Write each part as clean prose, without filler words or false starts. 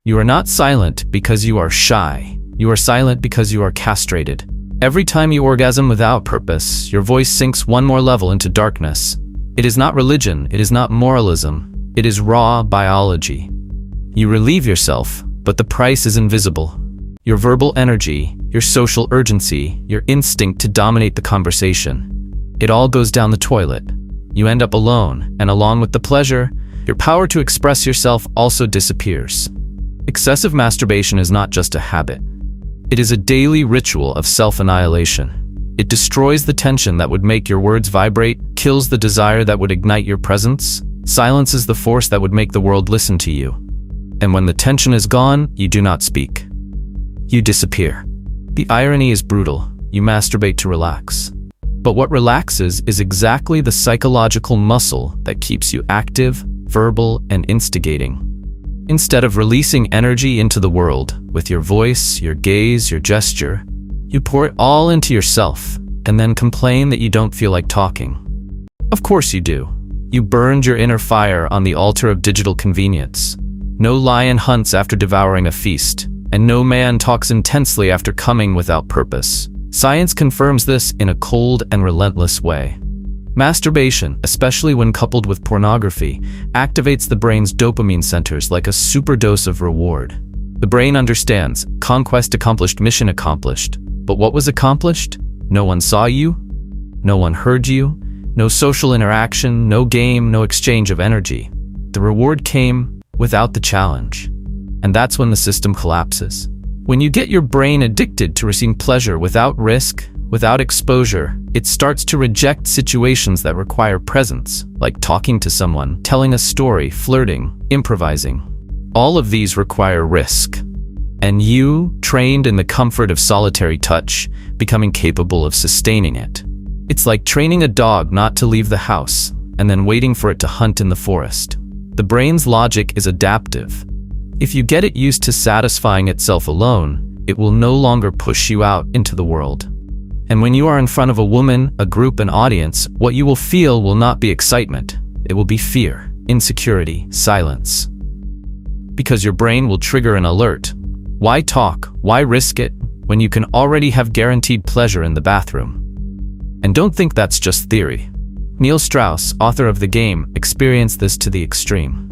You are not silent because you are shy. You are silent because you are castrated. Every time you orgasm without purpose, your voice sinks one more level into darkness. It is not religion, it is not moralism, it is raw biology. You relieve yourself, but the price is invisible. Your verbal energy, your social urgency, your instinct to dominate the conversation. It all goes down the toilet. You end up alone, and along with the pleasure, your power to express yourself also disappears. Excessive masturbation is not just a habit. It is a daily ritual of self-annihilation. It destroys the tension that would make your words vibrate, kills the desire that would ignite your presence, silences the force that would make the world listen to you. And when the tension is gone, you do not speak. You disappear. The irony is brutal. You masturbate to relax. But what relaxes is exactly the psychological muscle that keeps you active, verbal, and instigating. Instead of releasing energy into the world with your voice, your gaze, your gesture, you pour it all into yourself and then complain that you don't feel like talking. Of course you do. You burned your inner fire on the altar of digital convenience. No lion hunts after devouring a feast, and no man talks intensely after coming without purpose. Science confirms this in a cold and relentless way. Masturbation, especially when coupled with pornography, activates the brain's dopamine centers like a superdose of reward. The brain understands, conquest accomplished, mission accomplished. But what was accomplished? No one saw you, no one heard you, no social interaction, no game, no exchange of energy. The reward came without the challenge. And that's when the system collapses. When you get your brain addicted to receiving pleasure without risk, without exposure, it starts to reject situations that require presence, like talking to someone, telling a story, flirting, improvising. All of these require risk. And you, trained in the comfort of solitary touch, becoming capable of sustaining it. It's like training a dog not to leave the house, and then waiting for it to hunt in the forest. The brain's logic is adaptive. If you get it used to satisfying itself alone, it will no longer push you out into the world. And when you are in front of a woman, a group, an audience, what you will feel will not be excitement. It will be fear, insecurity, silence. Because your brain will trigger an alert. Why talk? Why risk it when you can already have guaranteed pleasure in the bathroom? And don't think that's just theory. Neil Strauss, author of The Game, experienced this to the extreme.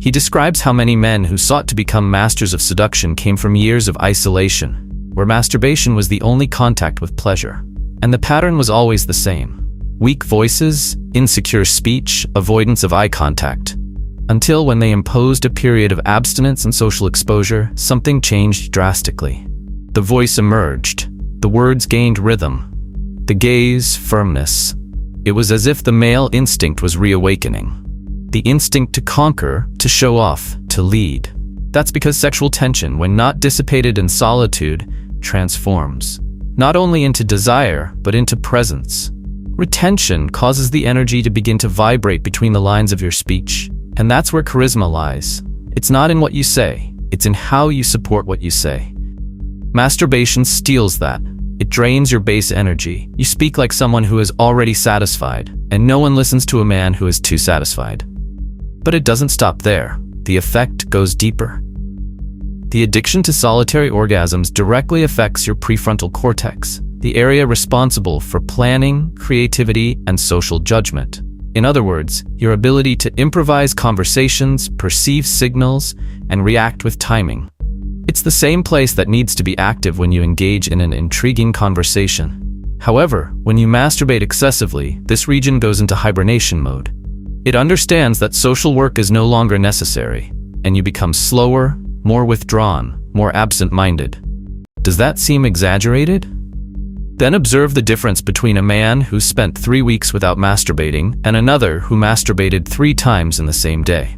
He describes how many men who sought to become masters of seduction came from years of isolation, where masturbation was the only contact with pleasure. And the pattern was always the same. Weak voices, insecure speech, avoidance of eye contact. Until when they imposed a period of abstinence and social exposure, something changed drastically. The voice emerged. The words gained rhythm. The gaze, firmness. It was as if the male instinct was reawakening. The instinct to conquer, to show off, to lead. That's because sexual tension, when not dissipated in solitude, transforms, not only into desire, but into presence. Retention causes the energy to begin to vibrate between the lines of your speech, and that's where charisma lies. It's not in what you say, it's in how you support what you say. Masturbation steals that. It drains your base energy. You speak like someone who is already satisfied, and no one listens to a man who is too satisfied. But it doesn't stop there. The effect goes deeper. The addiction to solitary orgasms directly affects your prefrontal cortex, the area responsible for planning, creativity, and social judgment. In other words, your ability to improvise conversations, perceive signals, and react with timing. It's the same place that needs to be active when you engage in an intriguing conversation. However, when you masturbate excessively, this region goes into hibernation mode. It understands that social work is no longer necessary, and you become slower, more withdrawn, more absent-minded. Does that seem exaggerated? Then observe the difference between a man who spent 3 weeks without masturbating and another who masturbated 3 times in the same day.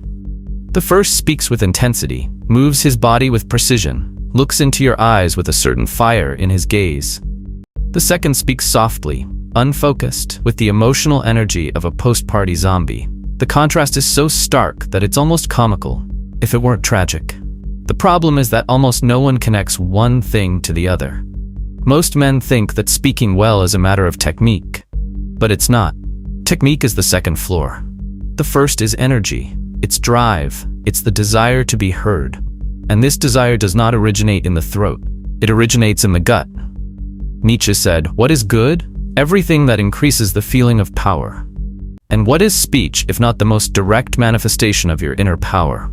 The first speaks with intensity, moves his body with precision, looks into your eyes with a certain fire in his gaze. The second speaks softly, unfocused, with the emotional energy of a post-party zombie. The contrast is so stark that it's almost comical, if it weren't tragic. The problem is that almost no one connects one thing to the other. Most men think that speaking well is a matter of technique, but it's not. Technique is the second floor. The first is energy. It's drive. It's the desire to be heard. And this desire does not originate in the throat. It originates in the gut. Nietzsche said, "What is good? Everything that increases the feeling of power." And what is speech if not the most direct manifestation of your inner power?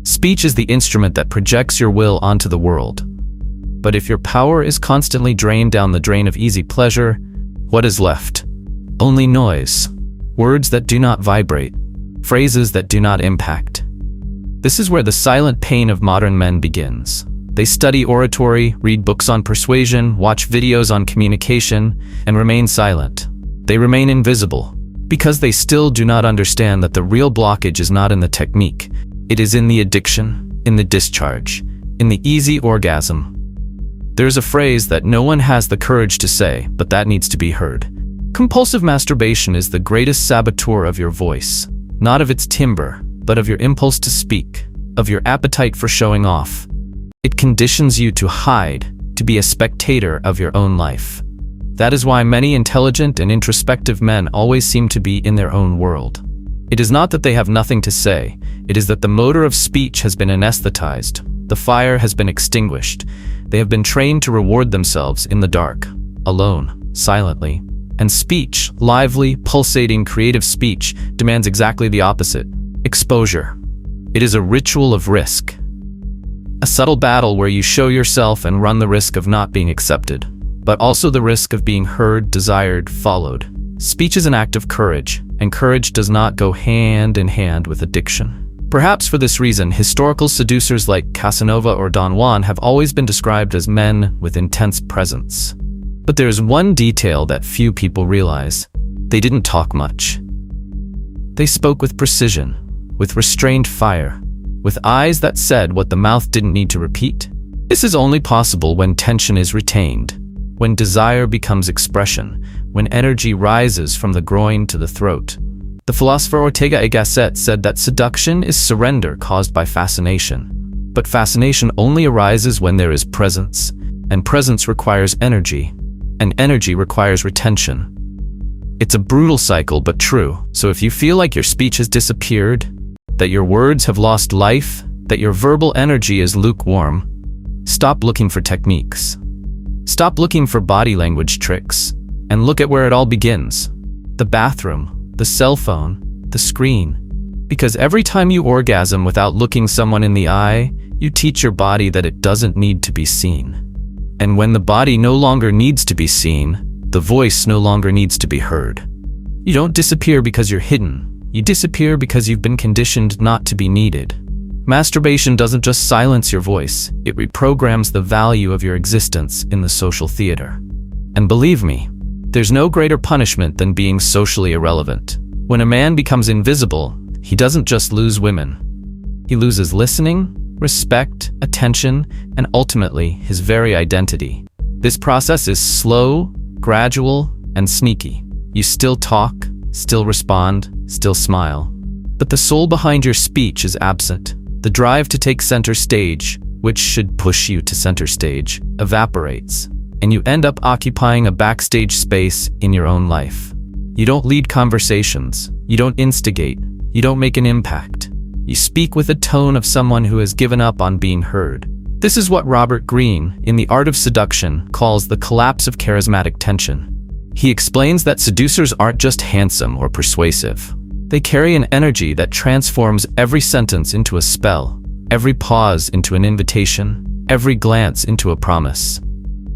Speech is the instrument that projects your will onto the world. But if your power is constantly drained down the drain of easy pleasure, what is left? Only noise. Words that do not vibrate. Phrases that do not impact. This is where the silent pain of modern men begins. They study oratory, read books on persuasion, watch videos on communication, and remain silent. They remain invisible, because they still do not understand that the real blockage is not in the technique. It is in the addiction, in the discharge, in the easy orgasm. There's a phrase that no one has the courage to say, but that needs to be heard. Compulsive masturbation is the greatest saboteur of your voice, not of its timbre, but of your impulse to speak, of your appetite for showing off. It conditions you to hide, to be a spectator of your own life. That is why many intelligent and introspective men always seem to be in their own world. It is not that they have nothing to say, it is that the motor of speech has been anesthetized, the fire has been extinguished. They have been trained to reward themselves in the dark, alone, silently. And speech, lively, pulsating, creative speech, demands exactly the opposite: exposure. It is a ritual of risk. A subtle battle where you show yourself and run the risk of not being accepted, but also the risk of being heard, desired, followed. Speech is an act of courage, and courage does not go hand in hand with addiction. Perhaps for this reason, historical seducers like Casanova or Don Juan have always been described as men with intense presence. But there's one detail that few people realize. They didn't talk much. They spoke with precision, with restrained fire, with eyes that said what the mouth didn't need to repeat. This is only possible when tension is retained, when desire becomes expression, when energy rises from the groin to the throat. The philosopher Ortega y Gasset said that seduction is surrender caused by fascination. But fascination only arises when there is presence, and presence requires energy, and energy requires retention. It's a brutal cycle, but true. So if you feel like your speech has disappeared, that your words have lost life, that your verbal energy is lukewarm, stop looking for techniques. Stop looking for body language tricks, and look at where it all begins. The bathroom, the cell phone, the screen. Because every time you orgasm without looking someone in the eye, you teach your body that it doesn't need to be seen. And when the body no longer needs to be seen, the voice no longer needs to be heard. You don't disappear because you're hidden. You disappear because you've been conditioned not to be needed. Masturbation doesn't just silence your voice, it reprograms the value of your existence in the social theater. And believe me, there's no greater punishment than being socially irrelevant. When a man becomes invisible, he doesn't just lose women. He loses listening, respect, attention, and ultimately his very identity. This process is slow, gradual, and sneaky. You still talk, still respond, still smile. But the soul behind your speech is absent. The drive to take center stage, which should push you to center stage, evaporates, and you end up occupying a backstage space in your own life. You don't lead conversations, you don't instigate, you don't make an impact. You speak with a tone of someone who has given up on being heard. This is what Robert Greene, in The Art of Seduction, calls the collapse of charismatic tension. He explains that seducers aren't just handsome or persuasive. They carry an energy that transforms every sentence into a spell, every pause into an invitation, every glance into a promise.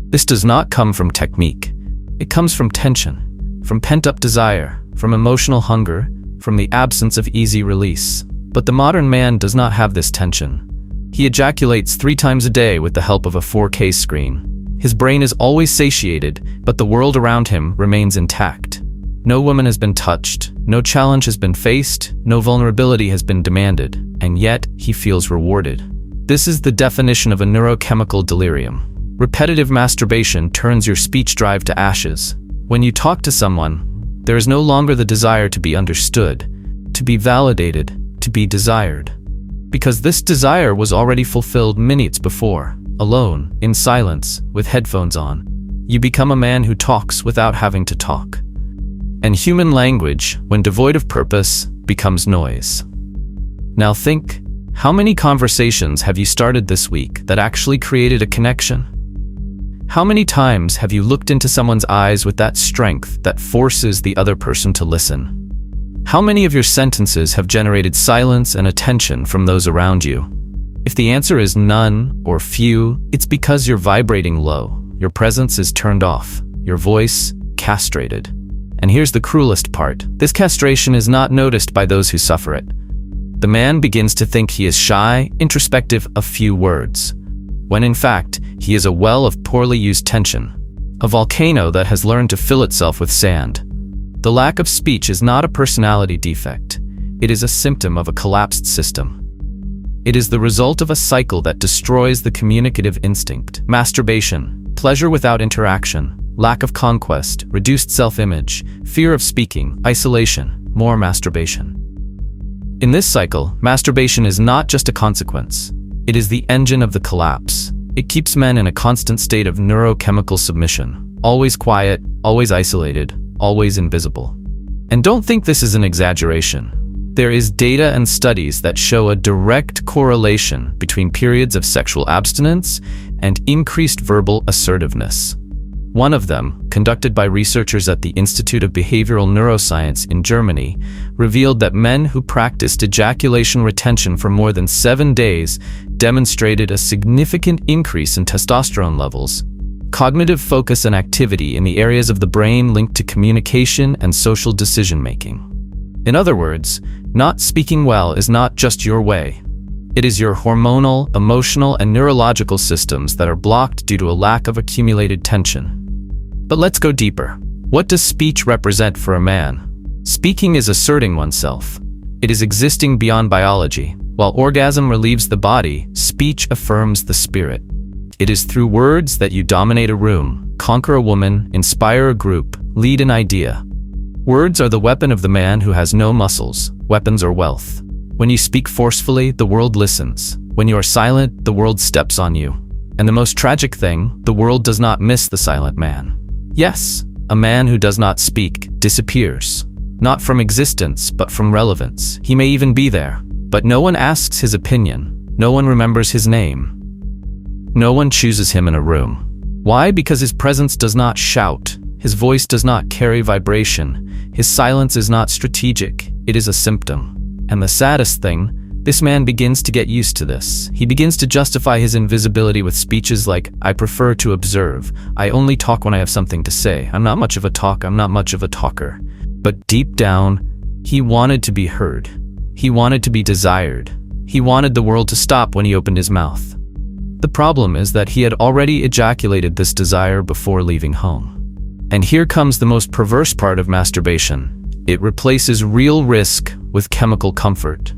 This does not come from technique. It comes from tension, from pent-up desire, from emotional hunger, from the absence of easy release. But the modern man does not have this tension. He ejaculates 3 times a day with the help of a 4K screen. His brain is always satiated, but the world around him remains intact. No woman has been touched, no challenge has been faced, no vulnerability has been demanded, and yet he feels rewarded. This is the definition of a neurochemical delirium. Repetitive masturbation turns your speech drive to ashes. When you talk to someone, there is no longer the desire to be understood, to be validated, to be desired. Because this desire was already fulfilled minutes before, alone, in silence, with headphones on. You become a man who talks without having to talk. And human language, when devoid of purpose, becomes noise. Now think, How many conversations have you started this week that actually created a connection? How many times have you looked into someone's eyes with that strength that forces the other person to listen? How many of your sentences have generated silence and attention from those around you? If the answer is none or few, it's because you're vibrating low, your presence is turned off, your voice castrated. And here's the cruelest part. This castration is not noticed by those who suffer it. The man begins to think he is shy, introspective, a few words, when in fact, he is a well of poorly used tension, a volcano that has learned to fill itself with sand. The lack of speech is not a personality defect. It is a symptom of a collapsed system. It is the result of a cycle that destroys the communicative instinct. Masturbation, pleasure without interaction, lack of conquest, reduced self-image, fear of speaking, isolation, more masturbation. In this cycle, masturbation is not just a consequence. It is the engine of the collapse. It keeps men in a constant state of neurochemical submission, always quiet, always isolated, always invisible. And don't think this is an exaggeration. There is data and studies that show a direct correlation between periods of sexual abstinence and increased verbal assertiveness. One of them, conducted by researchers at the Institute of Behavioral Neuroscience in Germany, revealed that men who practiced ejaculation retention for more than 7 days demonstrated a significant increase in testosterone levels, cognitive focus and activity in the areas of the brain linked to communication and social decision-making. In other words, not speaking well is not just your way. It is your hormonal, emotional, and neurological systems that are blocked due to a lack of accumulated tension. But let's go deeper. What does speech represent for a man? Speaking is asserting oneself. It is existing beyond biology. While orgasm relieves the body, speech affirms the spirit. It is through words that you dominate a room, conquer a woman, inspire a group, lead an idea. Words are the weapon of the man who has no muscles. Weapons are wealth. When you speak forcefully, the world listens. When you are silent, the world steps on you. And the most tragic thing, the world does not miss the silent man. Yes, a man who does not speak disappears. Not from existence, but from relevance. He may even be there, but no one asks his opinion. No one remembers his name. No one chooses him in a room. Why? Because his presence does not shout. His voice does not carry vibration. His silence is not strategic. It is a symptom. And the saddest thing, this man begins to get used to this. He begins to justify his invisibility with speeches like, I prefer to observe. I only talk when I have something to say. I'm not much of a talker. I'm not much of a talker. But deep down, he wanted to be heard. He wanted to be desired. He wanted the world to stop when he opened his mouth. The problem is that he had already ejaculated this desire before leaving home. And here comes the most perverse part of masturbation. It replaces real risk with chemical comfort.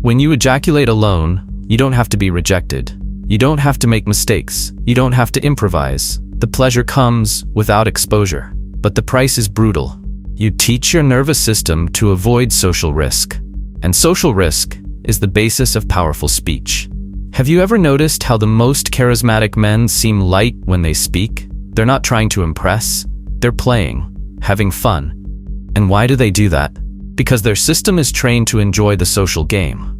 When you ejaculate alone, you don't have to be rejected. You don't have to make mistakes. You don't have to improvise. The pleasure comes without exposure. But the price is brutal. You teach your nervous system to avoid social risk. And social risk is the basis of powerful speech. Have you ever noticed how the most charismatic men seem light when they speak? They're not trying to impress. They're playing, having fun. And why do they do that? Because their system is trained to enjoy the social game.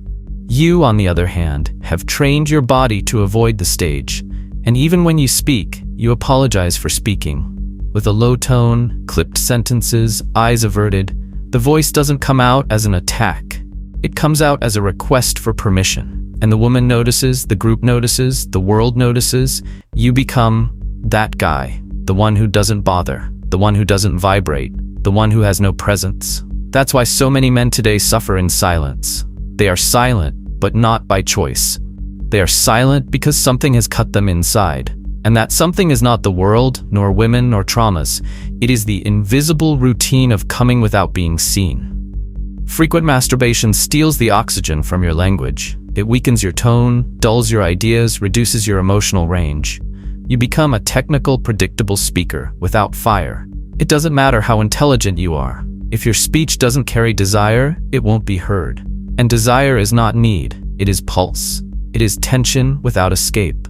You, on the other hand, have trained your body to avoid the stage. And even when you speak, you apologize for speaking. With a low tone, clipped sentences, eyes averted, the voice doesn't come out as an attack. It comes out as a request for permission. And the woman notices, the group notices, the world notices. You become that guy, the one who doesn't bother, the one who doesn't vibrate, the one who has no presence. That's why so many men today suffer in silence. They are silent, but not by choice. They are silent because something has cut them inside. And that something is not the world, nor women, nor traumas. It is the invisible routine of coming without being seen. Frequent masturbation steals the oxygen from your language. It weakens your tone, dulls your ideas, reduces your emotional range. You become a technical, predictable speaker without fire. It doesn't matter how intelligent you are. If your speech doesn't carry desire, it won't be heard. And desire is not need, it is pulse. It is tension without escape.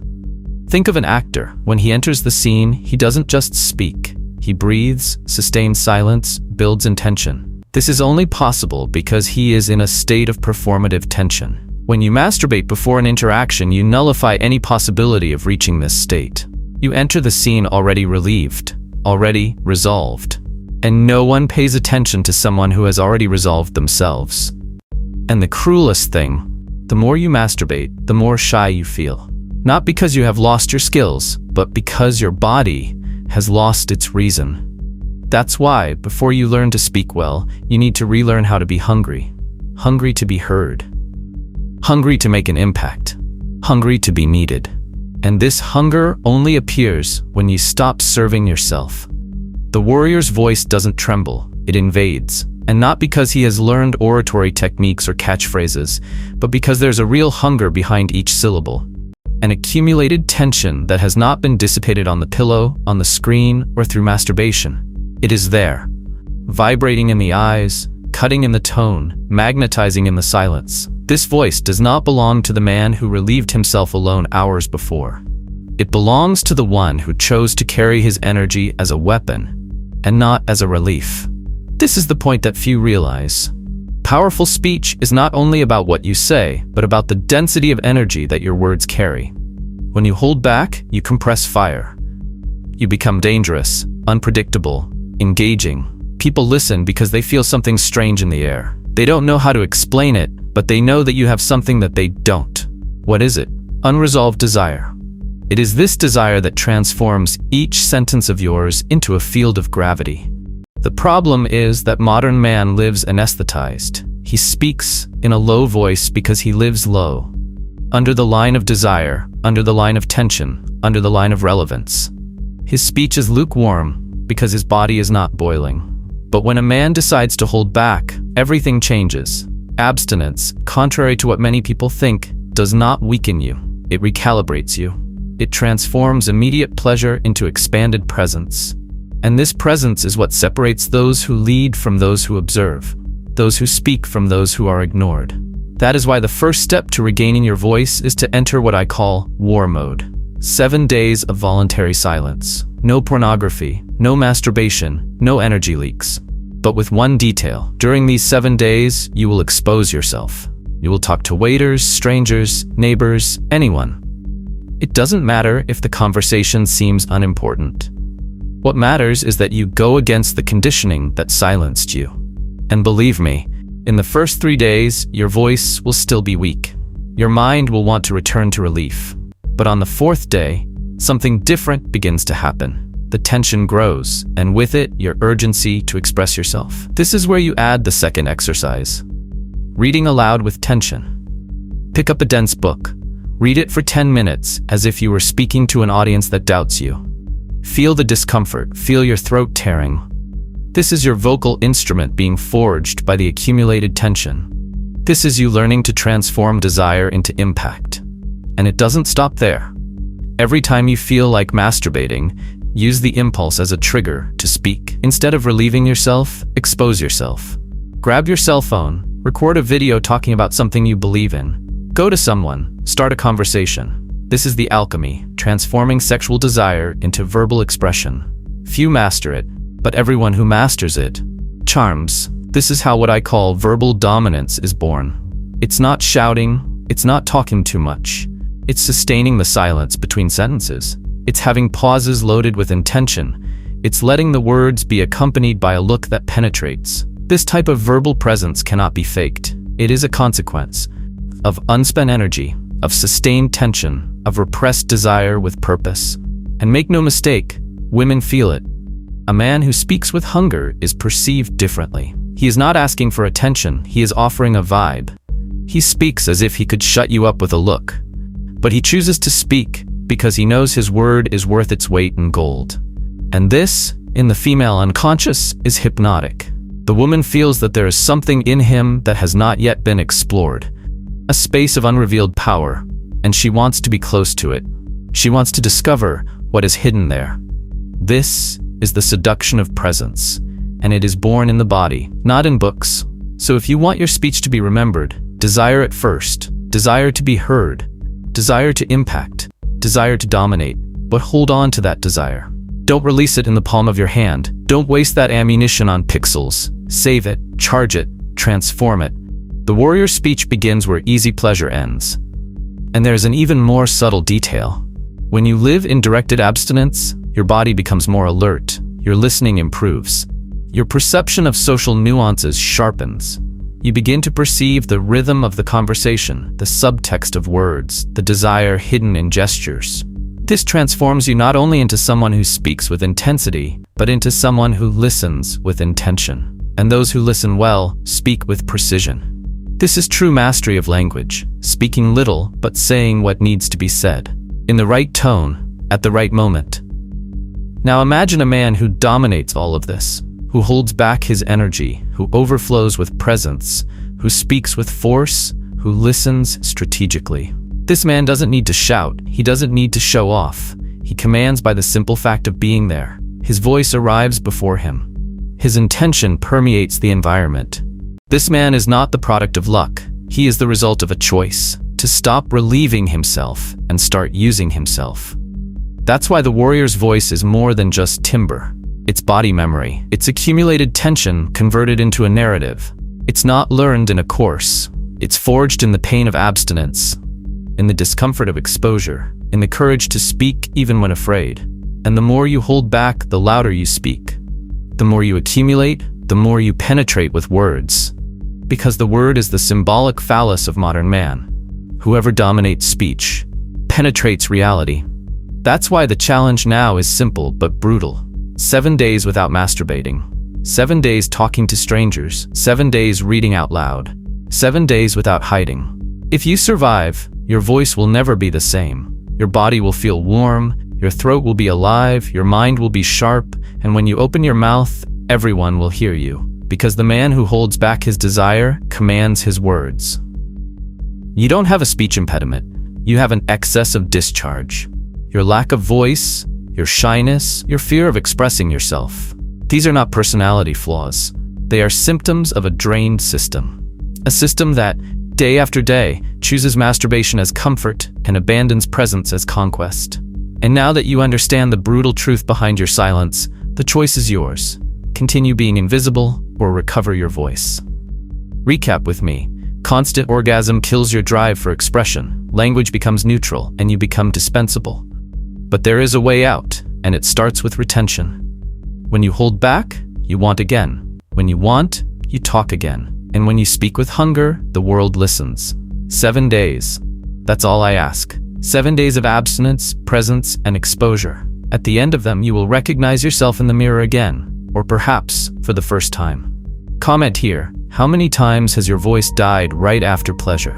Think of an actor. When he enters the scene, he doesn't just speak. He breathes, sustains silence, builds intention. This is only possible because he is in a state of performative tension. When you masturbate before an interaction, you nullify any possibility of reaching this state. You enter the scene already relieved, already resolved. And no one pays attention to someone who has already resolved themselves. And the cruelest thing, the more you masturbate, the more shy you feel. Not because you have lost your skills, but because your body has lost its reason. That's why, before you learn to speak well, you need to relearn how to be hungry. Hungry to be heard. Hungry to make an impact. Hungry to be needed. And this hunger only appears when you stop serving yourself. The warrior's voice doesn't tremble, it invades. And not because he has learned oratory techniques or catchphrases, but because there's a real hunger behind each syllable. An accumulated tension that has not been dissipated on the pillow, on the screen, or through masturbation. It is there, vibrating in the eyes, cutting in the tone, magnetizing in the silence. This voice does not belong to the man who relieved himself alone hours before. It belongs to the one who chose to carry his energy as a weapon, and not as a relief. This is the point that few realize. Powerful speech is not only about what you say, but about the density of energy that your words carry. When you hold back, you compress fire. You become dangerous, unpredictable, engaging. People listen because they feel something strange in the air. They don't know how to explain it, but they know that you have something that they don't. What is it? Unresolved desire. It is this desire that transforms each sentence of yours into a field of gravity. The problem is that modern man lives anesthetized. He speaks in a low voice because he lives low. Under the line of desire, under the line of tension, under the line of relevance. His speech is lukewarm because his body is not boiling. But when a man decides to hold back, everything changes. Abstinence, contrary to what many people think, does not weaken you. It recalibrates you. It transforms immediate pleasure into expanded presence. And this presence is what separates those who lead from those who observe, those who speak from those who are ignored. That is why the first step to regaining your voice is to enter what I call war mode. 7 days of voluntary silence. No pornography, no masturbation, no energy leaks. But with one detail. During these 7 days, you will expose yourself. You will talk to waiters, strangers, neighbors, anyone. It doesn't matter if the conversation seems unimportant. What matters is that you go against the conditioning that silenced you. And believe me, in the first 3 days, your voice will still be weak. Your mind will want to return to relief. But on the 4th day, something different begins to happen. The tension grows, and with it, your urgency to express yourself. This is where you add the second exercise. Reading aloud with tension. Pick up a dense book. Read it for 10 minutes, as if you were speaking to an audience that doubts you. Feel the discomfort, feel your throat tearing. This is your vocal instrument being forged by the accumulated tension. This is you learning to transform desire into impact. And it doesn't stop there. Every time you feel like masturbating, use the impulse as a trigger to speak. Instead of relieving yourself, expose yourself. Grab your cell phone, record a video talking about something you believe in. Go to someone, start a conversation. This is the alchemy, transforming sexual desire into verbal expression. Few master it, but everyone who masters it charms. This is how what I call verbal dominance is born. It's not shouting, it's not talking too much. It's sustaining the silence between sentences. It's having pauses loaded with intention. It's letting the words be accompanied by a look that penetrates. This type of verbal presence cannot be faked. It is a consequence of unspent energy, of sustained tension, of repressed desire with purpose. And make no mistake, women feel it. A man who speaks with hunger is perceived differently. He is not asking for attention, he is offering a vibe. He speaks as if he could shut you up with a look. But he chooses to speak because he knows his word is worth its weight in gold. And this, in the female unconscious, is hypnotic. The woman feels that there is something in him that has not yet been explored. A space of unrevealed power, and she wants to be close to it. She wants to discover what is hidden there. This is the seduction of presence, and it is born in the body, not in books. So if you want your speech to be remembered, desire it first. Desire to be heard. Desire to impact. Desire to dominate. But hold on to that desire. Don't release it in the palm of your hand. Don't waste that ammunition on pixels. Save it, charge it, transform it. The warrior's speech begins where easy pleasure ends. And there's an even more subtle detail. When you live in directed abstinence, your body becomes more alert, your listening improves. Your perception of social nuances sharpens. You begin to perceive the rhythm of the conversation, the subtext of words, the desire hidden in gestures. This transforms you not only into someone who speaks with intensity, but into someone who listens with intention. And those who listen well speak with precision. This is true mastery of language, speaking little but saying what needs to be said, in the right tone, at the right moment. Now imagine a man who dominates all of this, who holds back his energy, who overflows with presence, who speaks with force, who listens strategically. This man doesn't need to shout, he doesn't need to show off. He commands by the simple fact of being there. His voice arrives before him. His intention permeates the environment. This man is not the product of luck. He is the result of a choice to stop relieving himself and start using himself. That's why the warrior's voice is more than just timbre. It's body memory. It's accumulated tension converted into a narrative. It's not learned in a course. It's forged in the pain of abstinence, in the discomfort of exposure, in the courage to speak even when afraid. And the more you hold back, the louder you speak. The more you accumulate, the more you penetrate with words. Because the word is the symbolic phallus of modern man. Whoever dominates speech penetrates reality. That's why the challenge now is simple but brutal. 7 days without masturbating. 7 days talking to strangers. 7 days reading out loud. 7 days without hiding. If you survive, your voice will never be the same. Your body will feel warm, your throat will be alive, your mind will be sharp, and when you open your mouth, everyone will hear you. Because the man who holds back his desire commands his words. You don't have a speech impediment. You have an excess of discharge. Your lack of voice, your shyness, your fear of expressing yourself. These are not personality flaws. They are symptoms of a drained system. A system that, day after day, chooses masturbation as comfort and abandons presence as conquest. And now that you understand the brutal truth behind your silence, the choice is yours. Continue being invisible or recover your voice. Recap with me. Constant orgasm kills your drive for expression. Language becomes neutral and you become dispensable. But there is a way out, and it starts with retention. When you hold back, you want again. When you want, you talk again. And when you speak with hunger, the world listens. 7 days. That's all I ask. 7 days of abstinence, presence, and exposure. At the end of them, you will recognize yourself in the mirror again. Or perhaps for the first time. Comment here, how many times has your voice died right after pleasure?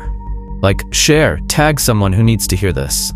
Like, share, tag someone who needs to hear this.